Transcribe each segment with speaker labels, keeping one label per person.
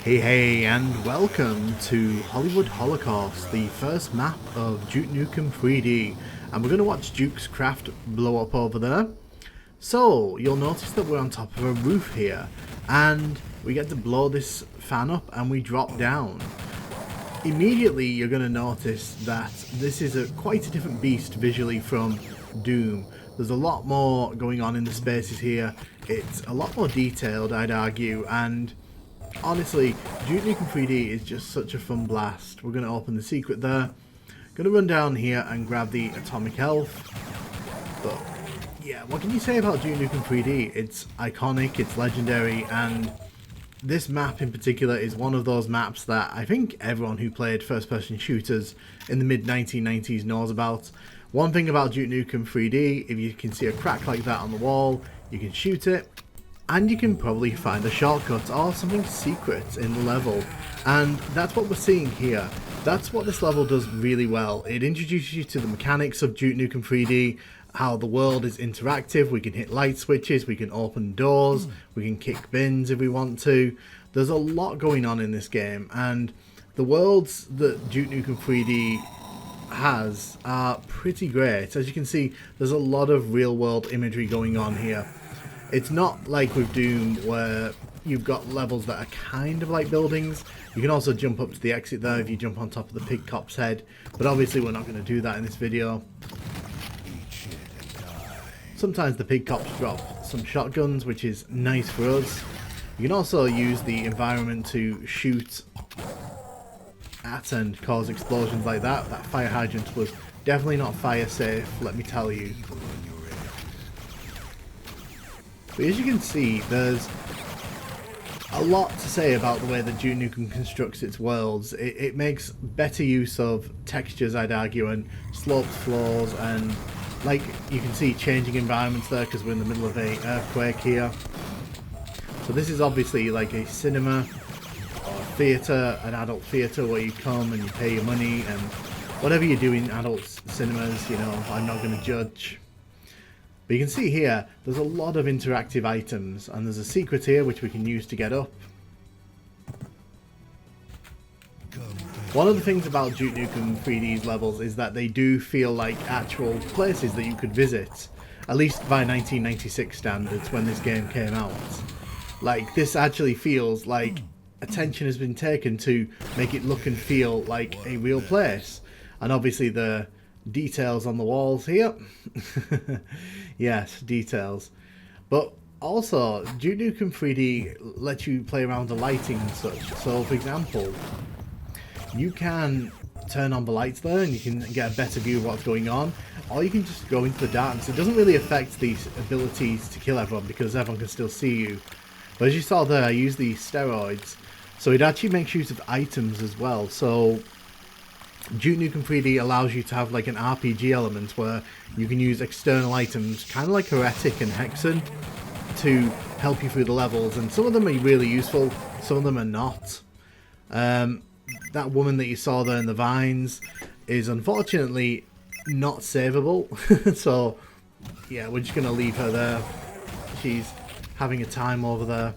Speaker 1: Hey, and welcome to Hollywood Holocaust, the first map of Duke Nukem 3D, and we're going to watch Duke's craft blow up over there. So, you'll notice that we're on top of a roof here, and we get to blow this fan up and we drop down. Immediately you're going to notice that this is quite a different beast visually from Doom. There's a lot more going on in the spaces here, it's a lot more detailed, I'd argue, and honestly, Duke Nukem 3D is just such a fun blast. We're going to open the secret there. Going to run down here and grab the atomic health. But yeah, what can you say about Duke Nukem 3D? It's iconic, it's legendary, and this map in particular is one of those maps that I think everyone who played first-person shooters in the mid-1990s knows about. One thing about Duke Nukem 3D, if you can see a crack like that on the wall, you can shoot it. And you can probably find a shortcut or something secret in the level. And that's what we're seeing here. That's what this level does really well. It introduces you to the mechanics of Duke Nukem 3D, how the world is interactive, we can hit light switches, we can open doors, we can kick bins if we want to. There's a lot going on in this game, and the worlds that Duke Nukem 3D has are pretty great. As you can see, there's a lot of real world imagery going on here. It's not like with Doom where you've got levels that are kind of like buildings. You can also jump up to the exit there if you jump on top of the pig cop's head, but obviously we're not going to do that in this video. Sometimes the pig cops drop some shotguns, which is nice for us. You can also use the environment to shoot at and cause explosions like that. That fire hydrant was definitely not fire safe, let me tell you. But as you can see, there's a lot to say about the way that Duke Nukem constructs its worlds. It makes better use of textures, I'd argue, and sloped floors, and like you can see changing environments there because we're in the middle of an earthquake here. So this is obviously like a cinema or a theatre, an adult theatre where you come and you pay your money, and whatever you do in adult cinemas, you know, I'm not going to judge. But you can see here, there's a lot of interactive items, and there's a secret here which we can use to get up. One of the things about Duke Nukem 3D's levels is that they do feel like actual places that you could visit, at least by 1996 standards when this game came out. Like, this actually feels like attention has been taken to make it look and feel like a real place. And obviously the details on the walls here. Yes, details. But also, Duke Nukem 3D lets you play around the lighting and such. So, for example, you can turn on the lights there and you can get a better view of what's going on. Or you can just go into the darkness. It doesn't really affect these abilities to kill everyone because everyone can still see you. But as you saw there, I used the steroids. So it actually makes use of items as well. So Duke Nukem 3D allows you to have like an RPG element where you can use external items, kind of like Heretic and Hexen, to help you through the levels, and some of them are really useful, some of them are not. That woman that you saw there in the vines is unfortunately not savable, so yeah, we're just going to leave her there. She's having a time over there.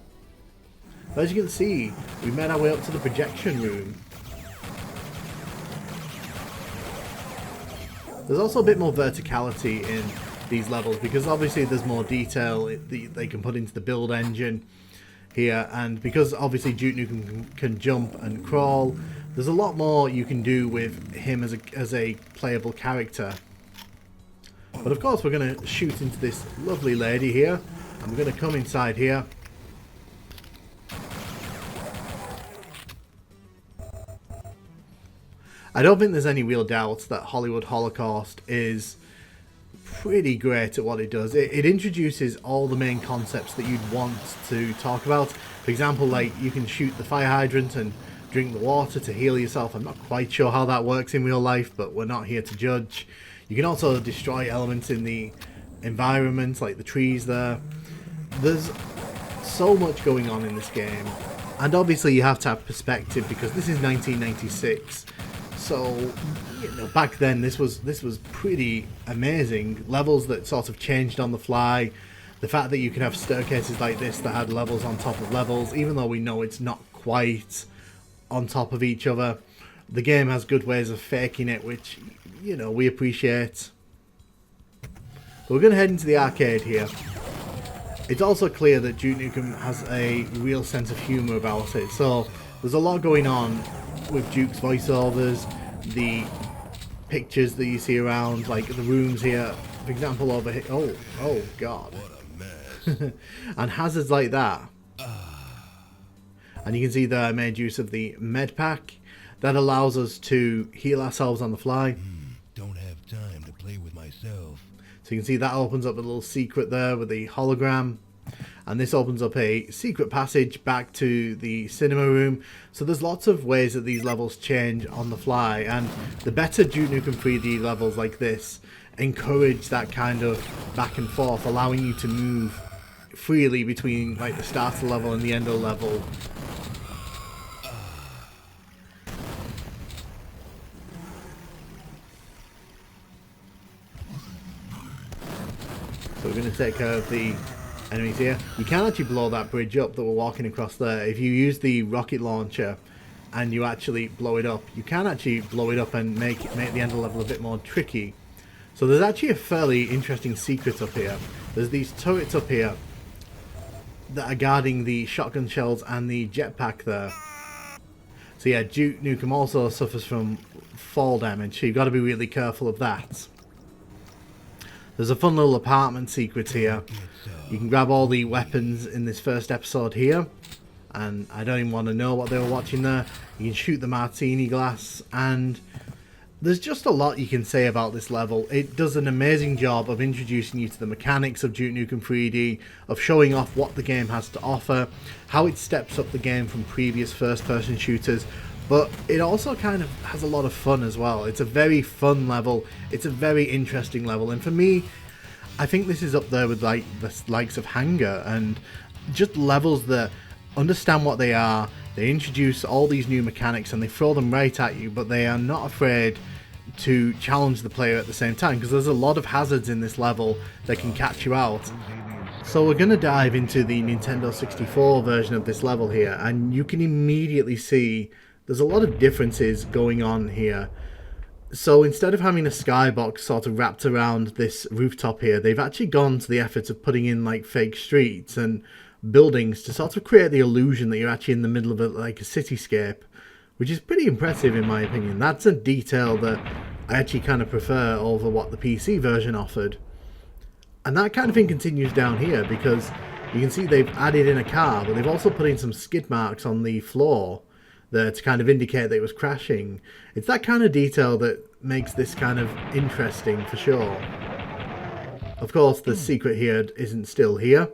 Speaker 1: But as you can see, we made our way up to the projection room. There's also a bit more verticality in these levels because obviously there's more detail they can put into the build engine here, and because obviously Duke Nukem can jump and crawl, there's a lot more you can do with him as a playable character. But of course we're going to shoot into this lovely lady here, and we're going to come inside here. I don't think there's any real doubt that Hollywood Holocaust is pretty great at what it does. It introduces all the main concepts that you'd want to talk about. For example, like you can shoot the fire hydrant and drink the water to heal yourself. I'm not quite sure how that works in real life, but we're not here to judge. You can also destroy elements in the environment, like the trees there. There's so much going on in this game. And obviously you have to have perspective because this is 1996. So, you know, back then this was pretty amazing. Levels that sort of changed on the fly. The fact that you could have staircases like this that had levels on top of levels, even though we know it's not quite on top of each other. The game has good ways of faking it, which, you know, we appreciate. But we're going to head into the arcade here. It's also clear that Duke Nukem has a real sense of humour about it. So there's a lot going on with Duke's voiceovers, the pictures that you see around, like the rooms here. For example, over here. Oh God. And hazards like that. And you can see that I made use of the med pack. That allows us to heal ourselves on the fly.
Speaker 2: Don't have time to play with myself.
Speaker 1: So you can see that opens up a little secret there with the hologram. And this opens up a secret passage back to the cinema room. So there's lots of ways that these levels change on the fly. And the better Duke Nukem 3D levels like this encourage that kind of back and forth, allowing you to move freely between like the start of the level and the end of the level. So we're going to take care of the enemies here. You can actually blow that bridge up that we're walking across there. If you use the rocket launcher and you actually blow it up, you can actually blow it up and make the end of the level a bit more tricky. So there's actually a fairly interesting secret up here. There's these turrets up here that are guarding the shotgun shells and the jetpack there. So yeah, Duke Nukem also suffers from fall damage, so you've got to be really careful of that. There's a fun little apartment secret here. You can grab all the weapons in this first episode here. And I don't even want to know what they were watching there. You can shoot the martini glass. And there's just a lot you can say about this level. It does an amazing job of introducing you to the mechanics of Duke Nukem 3D. Of showing off what the game has to offer. How it steps up the game from previous first-person shooters. But it also kind of has a lot of fun as well. It's a very fun level. It's a very interesting level. And for me, I think this is up there with like the likes of Hangar and just levels that understand what they are. They introduce all these new mechanics and they throw them right at you, but they are not afraid to challenge the player at the same time, because there's a lot of hazards in this level that can catch you out. So we're going to dive into the Nintendo 64 version of this level here, and you can immediately see there's a lot of differences going on here. So instead of having a skybox sort of wrapped around this rooftop here, they've actually gone to the effort of putting in like fake streets and buildings to sort of create the illusion that you're actually in the middle of like a cityscape, which is pretty impressive in my opinion. That's a detail that I actually kind of prefer over what the PC version offered. And that kind of thing continues down here, because you can see they've added in a car, but they've also put in some skid marks on the floor there to kind of indicate that it was crashing. It's that kind of detail that makes this kind of interesting for sure. Of course, the secret here isn't still here,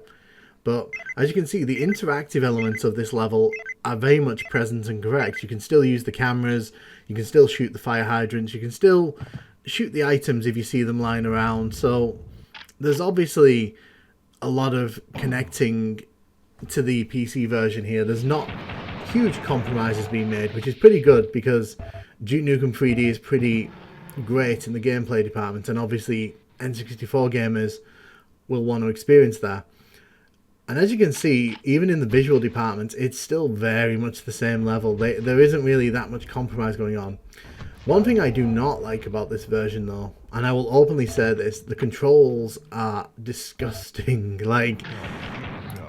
Speaker 1: but as you can see, the interactive elements of this level are very much present and correct. You can still use the cameras, you can still shoot the fire hydrants, you can still shoot the items if you see them lying around. So there's obviously a lot of connecting to the PC version here. There's not huge compromises being made, which is pretty good, because Duke Nukem 3D is pretty great in the gameplay department, and obviously N64 gamers will want to experience that. And as you can see, even in the visual department, it's still very much the same level. There isn't really that much compromise going on. One thing I do not like about this version though, and I will openly say this, the controls are disgusting. Like,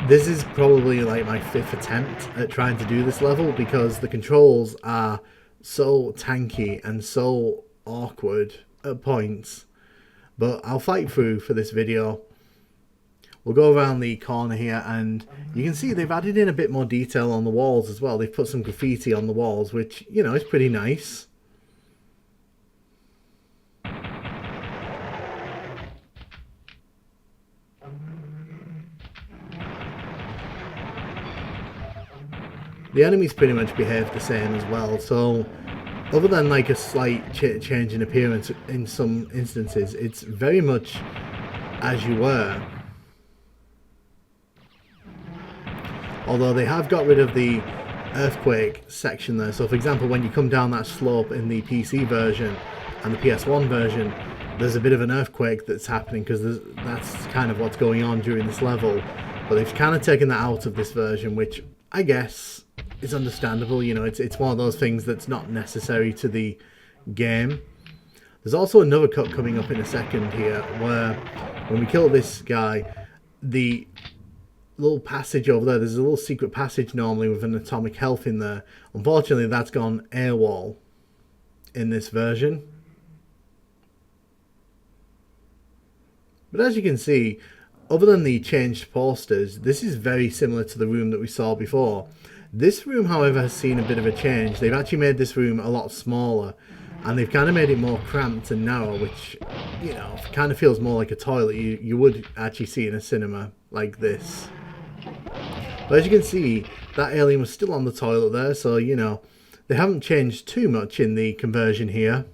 Speaker 1: this is probably like my 5th attempt at trying to do this level, because the controls are so tanky and so awkward at points. But I'll fight through for this video. We'll go around the corner here, and you can see they've added in a bit more detail on the walls as well. They've put some graffiti on the walls, which, you know, is pretty nice. The enemies pretty much behave the same as well, so other than like a slight change in appearance in some instances, it's very much as you were. Although they have got rid of the earthquake section there. So for example, when you come down that slope in the PC version and the PS1 version, there's a bit of an earthquake that's happening, because that's kind of what's going on during this level. But they've kind of taken that out of this version, which I guess it's understandable. You know, it's one of those things that's not necessary to the game. There's also another cut coming up in a second here where when we kill this guy, the little passage over there, there's a little secret passage normally with an atomic health in there. Unfortunately, that's gone AWOL in this version. But as you can see, other than the changed posters, this is very similar to the room that we saw before. This room, however, has seen a bit of a change. They've actually made this room a lot smaller, and they've kind of made it more cramped and narrow, which, you know, kind of feels more like a toilet you would actually see in a cinema like this. But as you can see, that alien was still on the toilet there, so, you know, they haven't changed too much in the conversion here.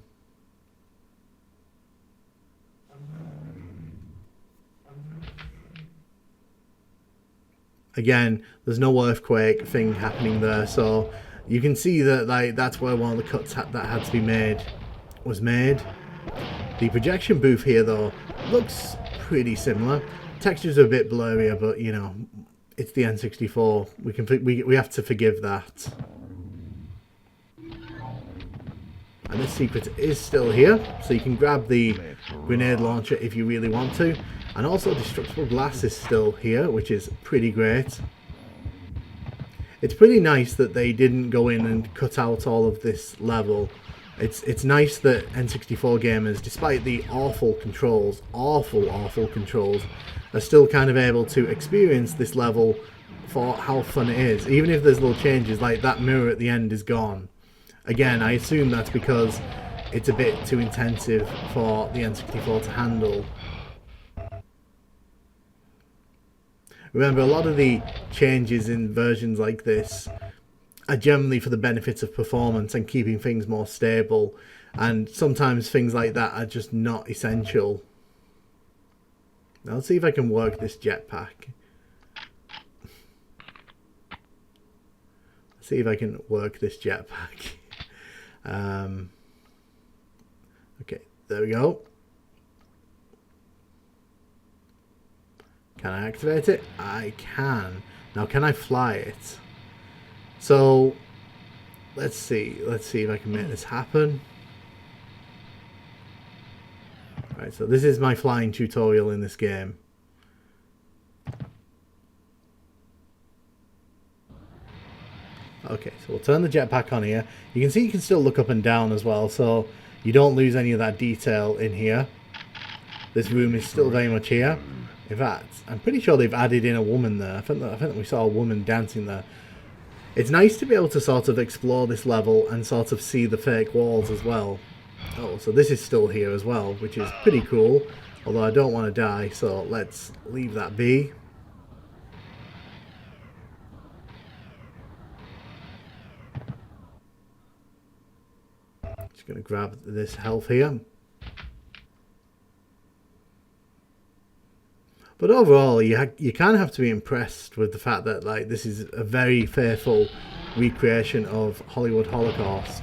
Speaker 1: Again, there's no earthquake thing happening there, so you can see that like that's where one of the cuts that had to be made was made. The projection booth here, though, looks pretty similar. Textures are a bit blurrier, but, you know, it's the N64. We have to forgive that. And this secret is still here, so you can grab the grenade launcher if you really want to. And also destructible glass is still here, which is pretty great. It's pretty nice that they didn't go in and cut out all of this level. It's nice that N64 gamers, despite the awful controls, awful controls, are still kind of able to experience this level for how fun it is. Even if there's little changes, like that mirror at the end is gone. Again, I assume that's because it's a bit too intensive for the N64 to handle. Remember, a lot of the changes in versions like this are generally for the benefits of performance and keeping things more stable, and sometimes things like that are just not essential. Now let's see if I can work this jetpack. Let's see if I can work this jetpack. Okay, there we go. Can I activate it? I can. Now, can I fly it? So, let's see. Let's see if I can make this happen. Right, so this is my flying tutorial in this game. Okay, so we'll turn the jetpack on here. You can see you can still look up and down as well, so you don't lose any of that detail in here. This room is still very much here. In fact, I'm pretty sure they've added in a woman there. I think that we saw a woman dancing there. It's nice to be able to sort of explore this level and sort of see the fake walls as well. Oh, so this is still here as well, which is pretty cool. Although I don't want to die, so let's leave that be. Just going to grab this health here. But overall, you kind of have to be impressed with the fact that like this is a very faithful recreation of Hollywood Holocaust.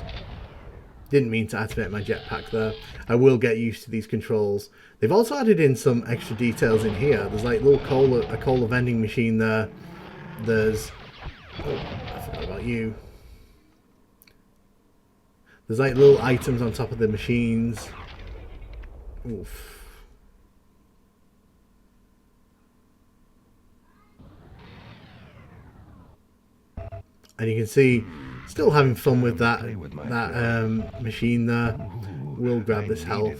Speaker 1: Didn't mean to activate my jetpack there. I will get used to these controls. They've also added in some extra details in here. There's like a cola vending machine there. There's... Oh, I forgot about you. There's like little items on top of the machines. Oof. And you can see, still having fun with that machine there. We'll grab this health.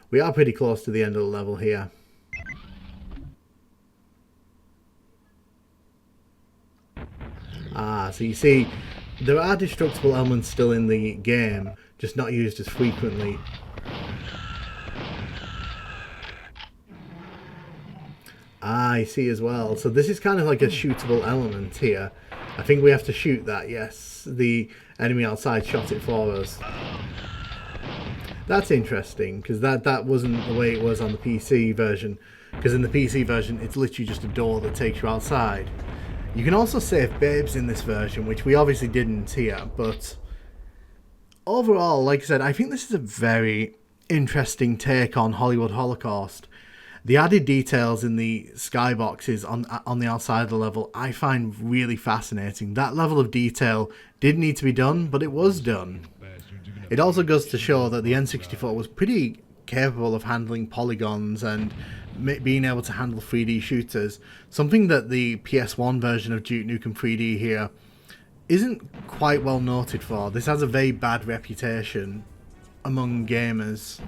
Speaker 1: We are pretty close to the end of the level here. Ah, so you see, there are destructible elements still in the game, just not used as frequently. Ah, I see as well. So this is kind of like a shootable element here. I think we have to shoot that, yes. The enemy outside shot it for us. That's interesting, because that wasn't the way it was on the PC version. Because in the PC version, it's literally just a door that takes you outside. You can also save babes in this version, which we obviously didn't here. But overall, like I said, I think this is a very interesting take on Hollywood Holocaust. The added details in the skyboxes on the outside of the level I find really fascinating. That level of detail did need to be done, but it was done. It also goes to show that the N64 was pretty capable of handling polygons and being able to handle 3D shooters, something that the PS1 version of Duke Nukem 3D here isn't quite well noted for. This has a very bad reputation among gamers.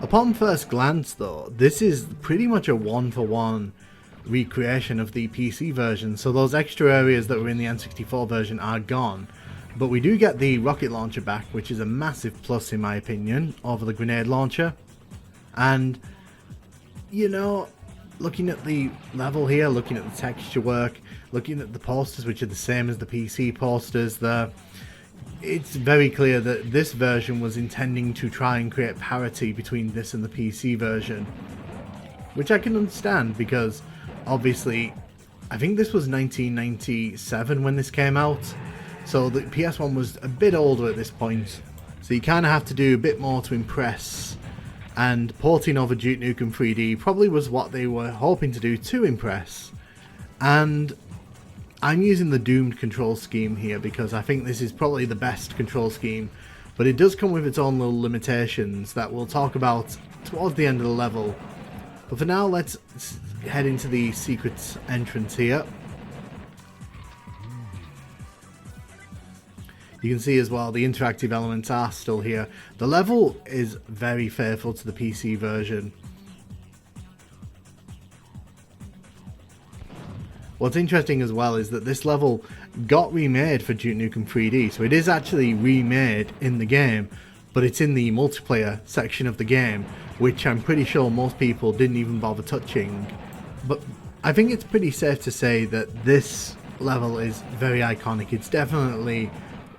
Speaker 1: Upon first glance though, this is pretty much a one-for-one recreation of the PC version, so those extra areas that were in the N64 version are gone. But we do get the rocket launcher back, which is a massive plus in my opinion, over the grenade launcher. And, you know, looking at the level here, looking at the texture work, looking at the posters, which are the same as the PC posters there, it's very clear that this version was intending to try and create parity between this and the PC version. Which I can understand, because obviously, I think this was 1997 when this came out. So the PS1 was a bit older at this point. So you kind of have to do a bit more to impress. And porting over Duke Nukem 3D probably was what they were hoping to do to impress. And I'm using the doomed control scheme here because I think this is probably the best control scheme, but it does come with its own little limitations that we'll talk about towards the end of the level. But for now, let's head into the secret entrance here. You can see as well the interactive elements are still here. The level is very faithful to the PC version. What's interesting as well is that this level got remade for Duke Nukem 3D, so it is actually remade in the game, but it's in the multiplayer section of the game, which I'm pretty sure most people didn't even bother touching. But I think it's pretty safe to say that this level is very iconic. It's definitely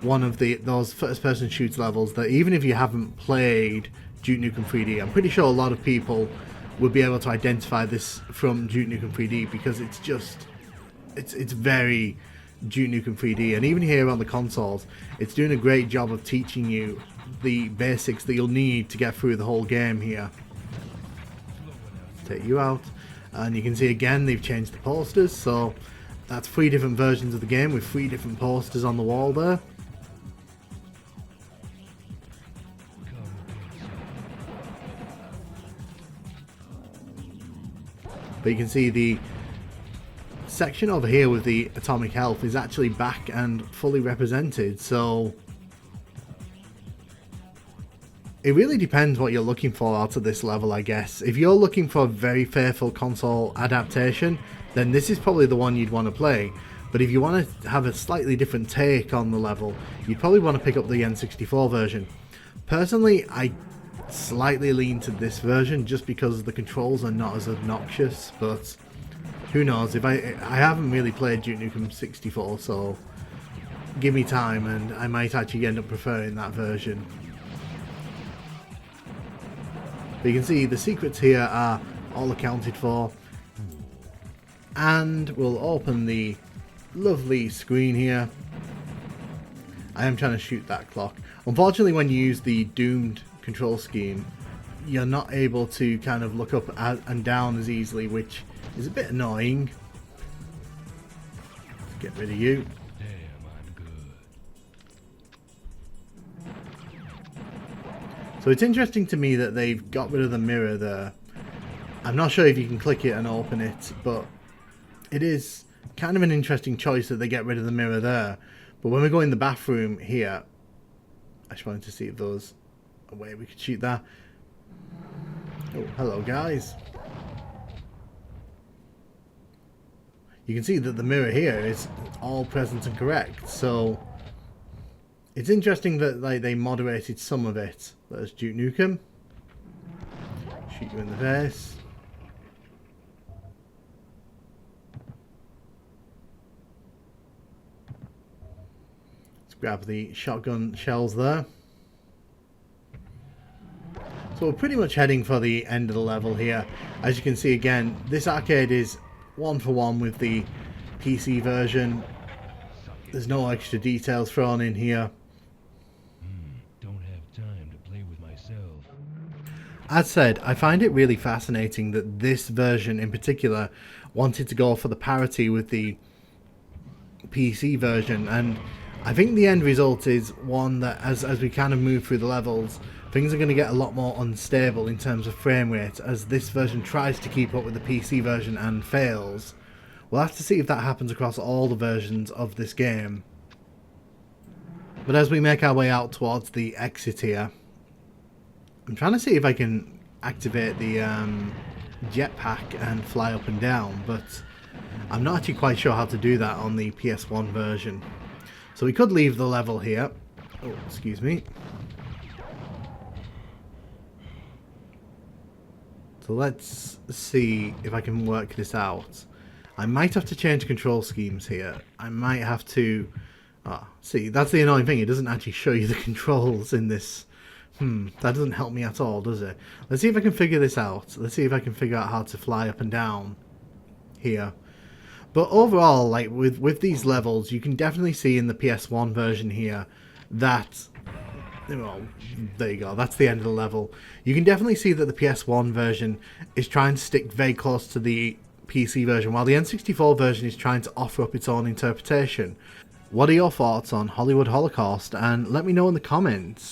Speaker 1: one of those first-person shooter levels that even if you haven't played Duke Nukem 3D, I'm pretty sure a lot of people will be able to identify this from Duke Nukem 3D because it's just... It's very Duke Nukem 3D, and even here on the consoles, it's doing a great job of teaching you the basics that you'll need to get through the whole game here. Take you out, and you can see again they've changed the posters, so that's 3 different versions of the game with 3 different posters on the wall there. But you can see the section over here with the atomic health is actually back and fully represented, so it really depends what you're looking for out of this level, I guess. If you're looking for a very faithful console adaptation, then this is probably the one you'd want to play. But if you want to have a slightly different take on the level, you'd probably want to pick up the N64 version. Personally, I slightly lean to this version just because the controls are not as obnoxious, but who knows. If I haven't really played Duke Nukem 64, so give me time and I might actually end up preferring that version. But you can see the secrets here are all accounted for, and we'll open the lovely screen here. I am trying to shoot that clock. Unfortunately, when you use the doomed control scheme, you're not able to kind of look up and down as easily, which is a bit annoying. Let's get rid of you. So it's interesting to me that they've got rid of the mirror there. I'm not sure if you can click it and open it, but it is kind of an interesting choice that they get rid of the mirror there. But when we go in the bathroom here, I just wanted to see if there was a way we could shoot that. Oh, hello guys. You can see that the mirror here is all present and correct, so it's interesting that they moderated some of it. There's Duke Nukem. Shoot you in the face. Let's grab the shotgun shells there. So we're pretty much heading for the end of the level here. As you can see again, this arcade is 1-for-1 with the PC version. There's no extra details thrown in here.
Speaker 2: Don't have time to play with myself.
Speaker 1: As said, I find it really fascinating that this version in particular wanted to go for the parity with the PC version, and I think the end result is one that as we kind of move through the levels, things are going to get a lot more unstable in terms of frame rate as this version tries to keep up with the PC version and fails. We'll have to see if that happens across all the versions of this game. But as we make our way out towards the exit here, I'm trying to see if I can activate the jetpack and fly up and down, but I'm not actually quite sure how to do that on the PS1 version. So we could leave the level here. Oh, excuse me. So let's see if I can work this out. I might have to change control schemes here. I might have to... see, that's the annoying thing. It doesn't actually show you the controls in this. That doesn't help me at all, does it? Let's see if I can figure this out. Let's see if I can figure out how to fly up and down here. But overall, like with these levels, you can definitely see in the PS1 version here that, well, there you go, that's the end of the level. You can definitely see that the PS1 version is trying to stick very close to the PC version, while the N64 version is trying to offer up its own interpretation. What are your thoughts on Hollywood Holocaust? And let me know in the comments.